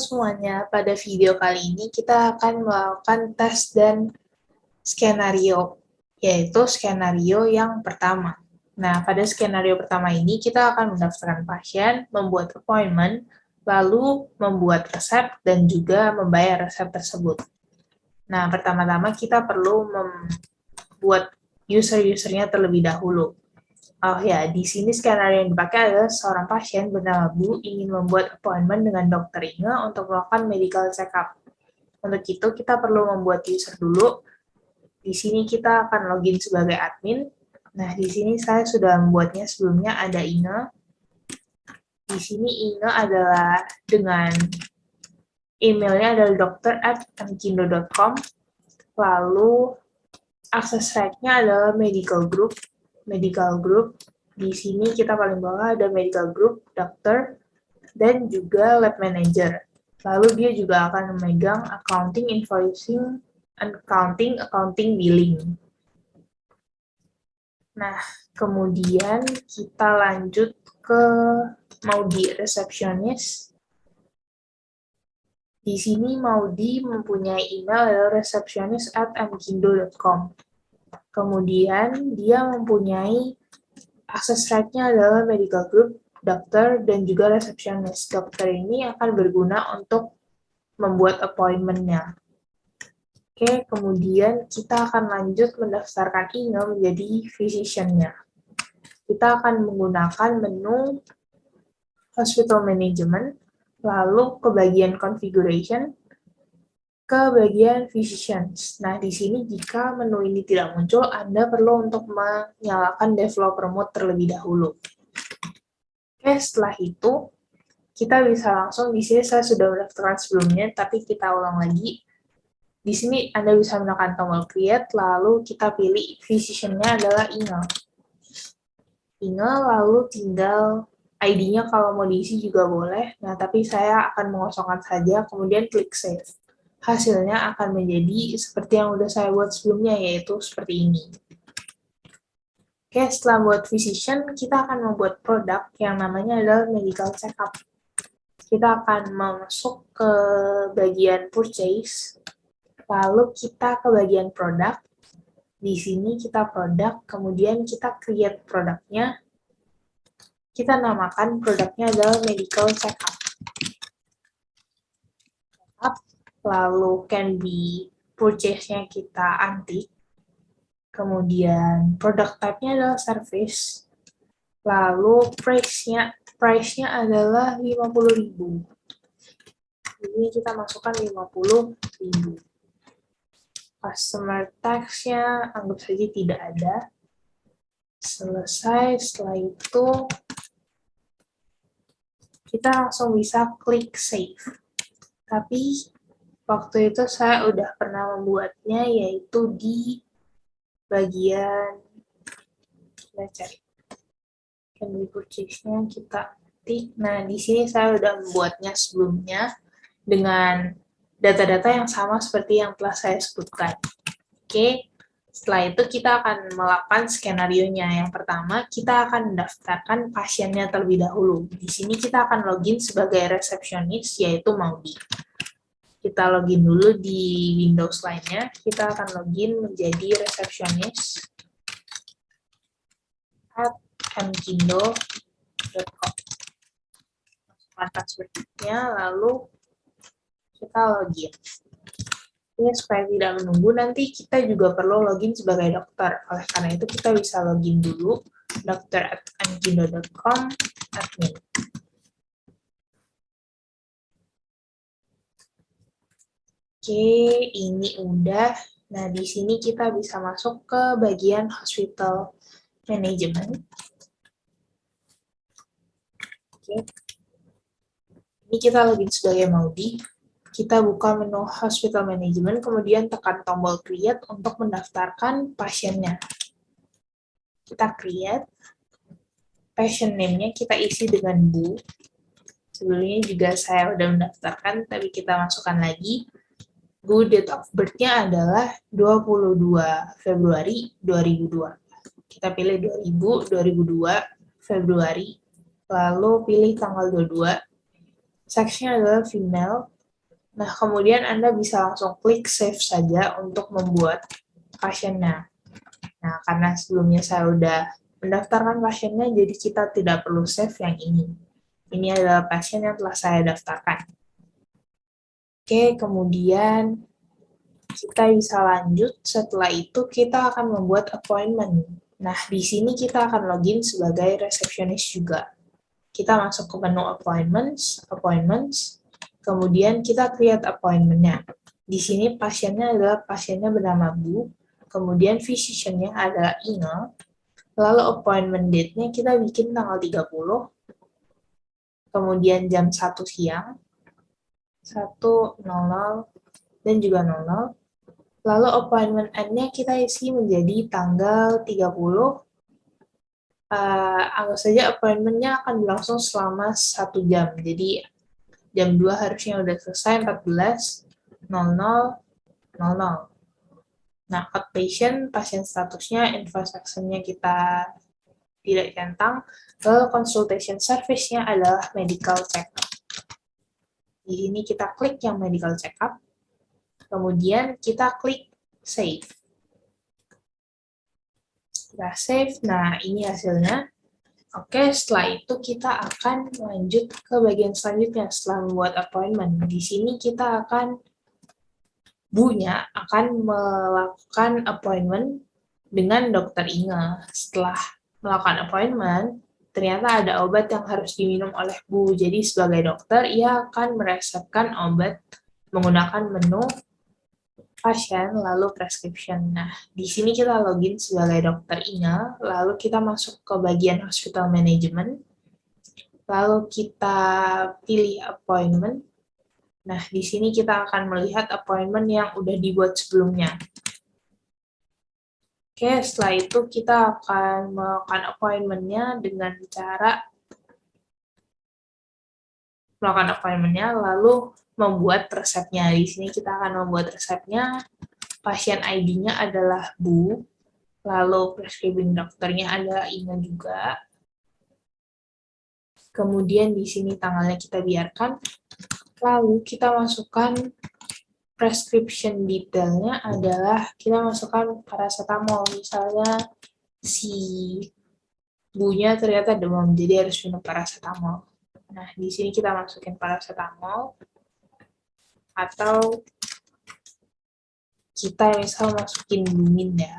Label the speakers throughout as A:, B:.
A: semuanya, pada video kali ini kita akan melakukan tes dan skenario, yaitu skenario yang pertama. Nah, pada skenario pertama ini kita akan mendaftarkan pasien, membuat appointment, lalu membuat resep, dan juga membayar resep tersebut. Nah, pertama-tama kita perlu membuat user-usernya terlebih dahulu. Oh ya, di sini skenario yang dipakai adalah seorang pasien bernama Bu ingin membuat appointment dengan dokter Inge untuk melakukan medical check-up. Untuk itu, kita perlu membuat user dulu. Di sini kita akan login sebagai admin. Nah, di sini saya sudah membuatnya sebelumnya, ada Inge. Di sini Inge adalah dengan emailnya adalah dokter@mkindo.com. Lalu, akses right-nya adalah medical group. Di sini kita paling bawah ada medical group, dokter, dan juga lab manager. Lalu dia juga akan memegang accounting, invoicing, accounting, billing. Nah, kemudian kita lanjut ke Maudi, resepsionis. Di sini Maudi mempunyai email adalah receptionist@mkindo.com. Kemudian dia mempunyai akses right-nya adalah medical group, dokter, dan juga resepsionis. Dokter ini akan berguna untuk membuat appointment-nya. Oke, kemudian kita akan lanjut mendaftarkan Inge menjadi physician-nya. Kita akan menggunakan menu hospital management, lalu ke bagian configuration, ke bagian physicians. Nah, di sini jika menu ini tidak muncul, Anda perlu untuk menyalakan developer mode terlebih dahulu. Oke, setelah itu, kita bisa langsung, di sini saya sudah mendaftarkan sebelumnya, tapi kita ulang lagi. Di sini Anda bisa menekan tombol create, lalu kita pilih physician-nya adalah Inge. Lalu tinggal ID-nya kalau mau diisi juga boleh, nah tapi saya akan mengosongkan saja, kemudian klik save. Hasilnya akan menjadi seperti yang sudah saya buat sebelumnya, yaitu seperti ini. Oke, setelah buat physician, kita akan membuat produk yang namanya adalah medical check-up. Kita akan masuk ke bagian purchase, lalu kita ke bagian produk. Di sini kita produk, kemudian kita create produknya. Kita namakan produknya adalah medical check-up. Lalu can be purchase-nya kita antik. Kemudian product type-nya adalah service. Lalu price-nya adalah 50.000. Jadi kita masukkan 50.000. Customer tax-nya anggap saja tidak ada. Selesai, setelah itu kita langsung bisa klik save. Tapi waktu itu saya udah pernah membuatnya, yaitu di bagian kita cari can purchase-nya kita tik. Nah, di sini saya udah membuatnya sebelumnya dengan data-data yang sama seperti yang telah saya sebutkan. Oke, setelah itu kita akan melakukan skenario-nya. Yang pertama, kita akan mendaftarkan pasiennya terlebih dahulu. Di sini kita akan login sebagai resepsionis, yaitu Maudi. Kita login dulu di Windows lainnya. Kita akan login menjadi resepsionis @mkindo.com. Masukkan password-nya, lalu kita login. Ini supaya tidak menunggu, nanti kita juga perlu login sebagai dokter. Oleh karena itu, kita bisa login dulu, dokter@mkindo.com, admin. Oke, ini udah. Nah, di sini kita bisa masuk ke bagian hospital management. Oke. Ini kita login sebagai Maudi. Kita buka menu hospital management, kemudian tekan tombol create untuk mendaftarkan pasiennya. Kita create. Patient name-nya kita isi dengan Bu. Sebelumnya juga saya udah mendaftarkan, tapi kita masukkan lagi. Bu, date of birth-nya adalah 22 Februari 2002. Kita pilih 2002 Februari, lalu pilih tanggal 22. seksnya adalah female. Nah, kemudian Anda bisa langsung klik save saja untuk membuat pasiennya. Nah, karena sebelumnya saya udah mendaftarkan pasiennya, jadi kita tidak perlu save yang ini. Ini adalah pasien yang telah saya daftarkan. Oke, kemudian kita bisa lanjut. Setelah itu kita akan membuat appointment. Nah, di sini kita akan login sebagai resepsionis juga. Kita masuk ke menu appointments, kemudian kita create appointment-nya. Di sini pasiennya bernama Bu, kemudian physician-nya adalah Inge, lalu appointment date-nya kita bikin tanggal 30, kemudian jam 1 siang, 1.00, dan juga 00. Lalu appointment end-nya kita isi menjadi tanggal 30. Anggap saja appointment-nya akan berlangsung selama 1 jam. Jadi jam 2 harusnya udah selesai, 14.00. Nah, outpatient, pasien statusnya, invoice action-nya kita tidak centang. Lalu consultation service-nya adalah medical check-up. Di sini kita klik yang medical check-up. Kemudian kita klik save. Kita save, nah ini hasilnya. Oke, setelah itu kita akan lanjut ke bagian selanjutnya setelah membuat appointment. Di sini kita akan, Bu-nya akan melakukan appointment dengan dokter Inge. Setelah melakukan appointment, ternyata ada obat yang harus diminum oleh Bu. Jadi sebagai dokter, ia akan meresepkan obat menggunakan menu pasien, lalu prescription. Nah, di sini kita login sebagai dokter Inge, lalu kita masuk ke bagian hospital management, lalu kita pilih appointment. Nah, di sini kita akan melihat appointment yang udah dibuat sebelumnya. Oke, setelah itu kita akan melakukan appointment-nya dengan cara lalu membuat resepnya. Di sini kita akan membuat resepnya. Pasien ID-nya adalah Bu, lalu prescribing dokternya adalah Inge juga. Kemudian di sini tanggalnya kita biarkan. Lalu kita masukkan prescription detailnya adalah kita masukkan paracetamol. Misalnya si Bu-nya ternyata demam, jadi harus minum paracetamol. Nah, di sini kita masukin paracetamol, atau kita misal masukin Dumin ya,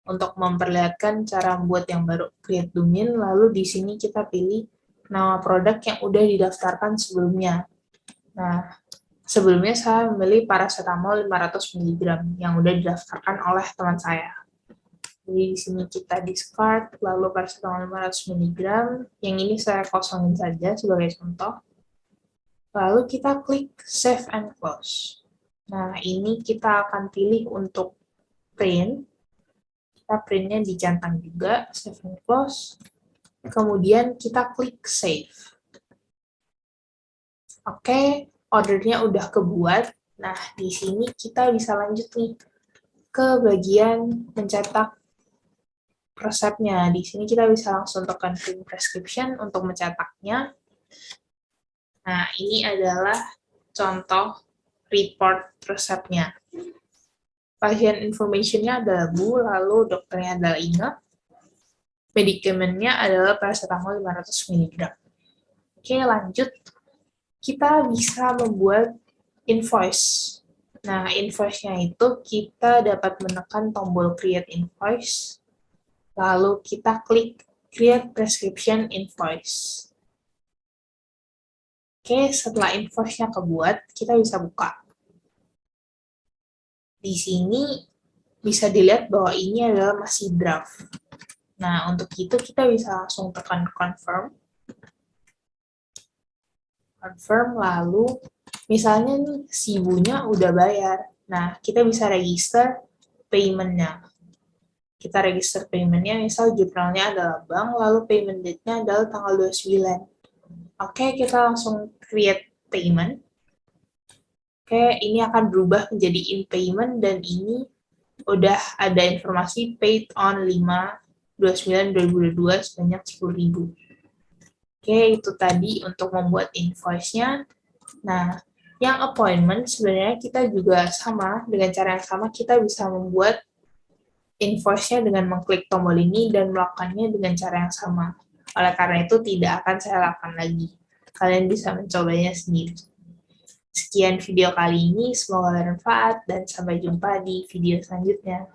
A: untuk memperlihatkan cara membuat yang baru, create Dumin, lalu di sini kita pilih nama produk yang udah didaftarkan sebelumnya. Nah, sebelumnya saya memilih paracetamol 500 mg yang udah didaftarkan oleh teman saya. Jadi di sini kita discard, lalu paracetamol 500 mg, yang ini saya kosongin saja sebagai contoh. Lalu kita klik Save and Close. Nah, ini kita akan pilih untuk print. Kita printnya dicentang juga, Save and Close. Kemudian kita klik Save. Oke, ordernya udah kebuat. Nah, di sini kita bisa lanjut nih ke bagian mencetak resepnya. Di sini kita bisa langsung tekan print prescription untuk mencetaknya. Nah, ini adalah contoh report resepnya. Pasien information-nya adalah Bu, lalu dokternya adalah Inge. Medikamennya adalah paracetamol 500 mg. Oke, lanjut. Kita bisa membuat invoice. Nah, invoice-nya itu kita dapat menekan tombol create invoice, lalu kita klik create prescription invoice. Oke, setelah invoice-nya kebuat, kita bisa buka. Di sini bisa dilihat bahwa ini adalah masih draft. Nah, untuk itu kita bisa langsung tekan confirm. Confirm, lalu misalnya nih, si Bu-nya udah bayar. Nah, kita bisa register payment-nya. Kita register payment-nya, misal jurnalnya adalah bank, lalu payment date-nya adalah tanggal 29. Oke, kita langsung create payment. Oke, ini akan berubah menjadi in payment, dan ini udah ada informasi paid on 5/29/2022 sebanyak 10.000. Oke, itu tadi untuk membuat invoice-nya. Nah, yang appointment sebenarnya kita juga sama, dengan cara yang sama kita bisa membuat invoice-nya dengan mengklik tombol ini dan melakukannya dengan cara yang sama. Oleh karena itu, tidak akan saya lakukan lagi. Kalian bisa mencobanya sendiri. Sekian video kali ini, semoga bermanfaat dan sampai jumpa di video selanjutnya.